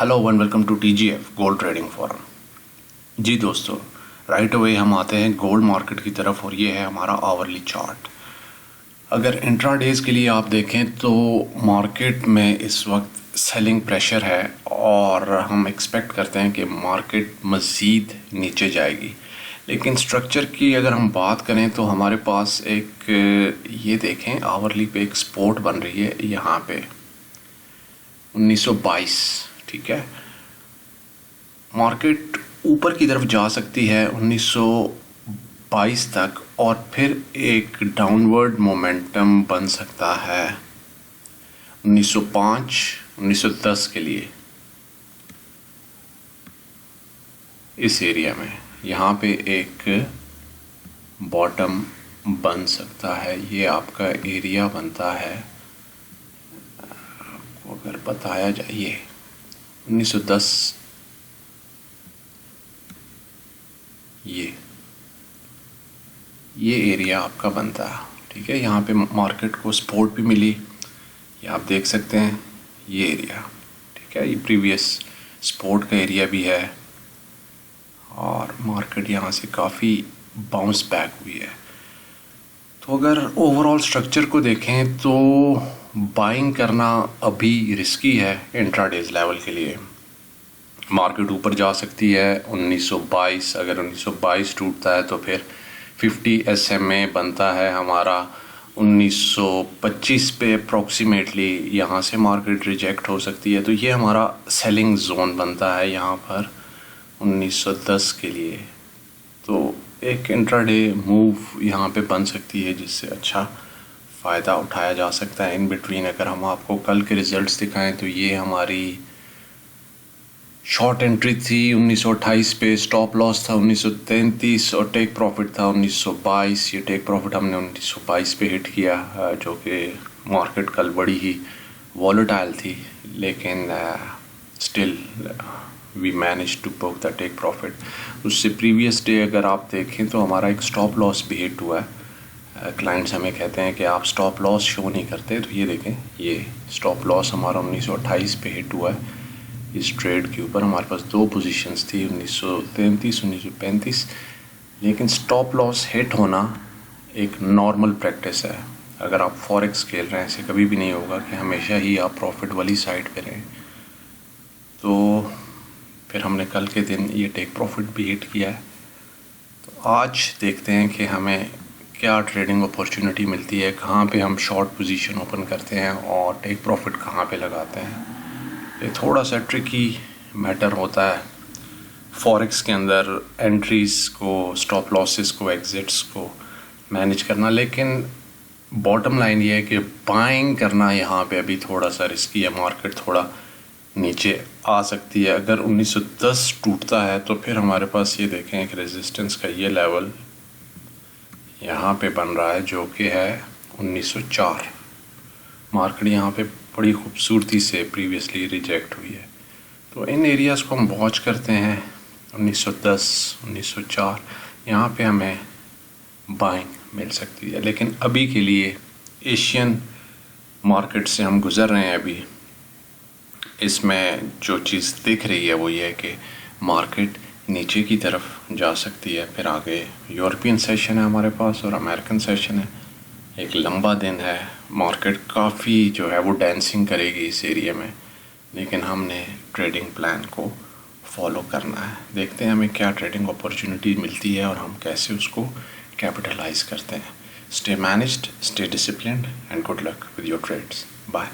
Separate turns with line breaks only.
Hello and welcome to TGF gold trading forum. जी दोस्तों, right away हम आते हैं गोल्ड मार्केट की तरफ और ये है हमारा आवरली चार्ट। अगर इंट्राडेज के लिए आप देखें तो मार्केट में इस वक्त सेलिंग प्रेशर है और हम एक्सपेक्ट करते हैं कि मार्केट मज़ीद नीचे जाएगी। लेकिन स्ट्रक्चर की अगर हम बात करें तो हमारे पास एक ये देखें आवरली पे एक सपोर्ट बन रही है यहाँ पे 1922। ठीक है, मार्केट ऊपर की तरफ जा सकती है 1922 तक और फिर एक डाउनवर्ड मोमेंटम बन सकता है 1905 1910 के लिए इस एरिया में। यहाँ पे एक बॉटम बन सकता है, ये आपका एरिया बनता है। आपको अगर बताया जाए 1910 ये एरिया आपका बनता है। ठीक है, यहाँ पे मार्केट को सपोर्ट भी मिली, ये आप देख सकते हैं ये एरिया। ठीक है, ये प्रीवियस सपोर्ट का एरिया भी है और मार्केट यहाँ से काफ़ी बाउंस बैक हुई है। तो अगर ओवरऑल स्ट्रक्चर को देखें तो बाइंग करना अभी रिस्की है इंट्राडेज लेवल के लिए। मार्केट ऊपर जा सकती है 1922, अगर 1922 टूटता है तो फिर 50 SMA बनता है हमारा 1925 पे अप्रॉक्सीमेटली। यहाँ से मार्केट रिजेक्ट हो सकती है, तो ये हमारा सेलिंग जोन बनता है यहाँ पर 1910 के लिए। तो एक इंट्राडे मूव यहाँ पे बन सकती है जिससे अच्छा फ़ायदा उठाया जा सकता है इन बिटवीन। अगर हम आपको कल के रिज़ल्ट्स दिखाएं तो ये हमारी शॉर्ट एंट्री थी 1928 पे, स्टॉप लॉस था 1933 और टेक प्रॉफिट था 1922। ये टेक प्रॉफिट हमने 1922 पे हिट किया, जो कि मार्केट कल बड़ी ही वॉलेटाइल थी, लेकिन still we manage to book the take profit. उससे प्रीवियस डे अगर आप देखें तो हमारा एक स्टॉप लॉस भी हिट हुआ है। क्लाइंट्स हमें कहते हैं कि आप स्टॉप लॉस शो नहीं करते, तो ये देखें ये स्टॉप लॉस हमारा 1928 पे हिट हुआ है। इस ट्रेड के ऊपर हमारे पास दो पोजीशंस थी 1933 1935, लेकिन स्टॉप लॉस हिट होना एक नॉर्मल प्रैक्टिस है। अगर आप फॉरेक्स खेल रहे हैं ऐसे कभी भी नहीं होगा कि हमेशा ही आप प्रॉफिट वाली साइड पे रहें। तो फिर हमने कल के दिन ये टेक प्रॉफिट भी हिट किया है। तो आज देखते हैं कि हमें क्या ट्रेडिंग अपॉर्चुनिटी मिलती है, कहाँ पे हम शॉर्ट पोजीशन ओपन करते हैं और टेक प्रॉफिट कहाँ पे लगाते हैं। ये थोड़ा सा ट्रिकी मैटर होता है फॉरेक्स के अंदर, एंट्रीज़ को, स्टॉप लॉसेस को, एग्जिट्स को मैनेज करना। लेकिन बॉटम लाइन ये है कि बाइंग करना यहाँ पे अभी थोड़ा सा रिस्की है। मार्केट थोड़ा नीचे आ सकती है। अगर 1910 टूटता है तो फिर हमारे पास ये देखें कि रेजिस्टेंस का ये लेवल यहाँ पे बन रहा है जो कि है 1904। मार्केट यहाँ पे बड़ी खूबसूरती से प्रीवियसली रिजेक्ट हुई है। तो इन एरियाज़ को हम वॉच करते हैं 1910 1904, यहाँ पे हमें बाइंग मिल सकती है। लेकिन अभी के लिए एशियन मार्केट से हम गुज़र रहे हैं। अभी इसमें जो चीज़ दिख रही है वो ये है कि मार्केट नीचे की तरफ जा सकती है। फिर आगे यूरोपियन सेशन है हमारे पास और अमेरिकन सेशन है। एक लंबा दिन है, मार्केट काफ़ी जो है वो डांसिंग करेगी इस एरिया में, लेकिन हमने ट्रेडिंग प्लान को फॉलो करना है। देखते हैं हमें क्या ट्रेडिंग अपॉर्चुनिटी मिलती है और हम कैसे उसको कैपिटलाइज करते हैं। Stay managed, stay disciplined and good luck with your trades. Bye.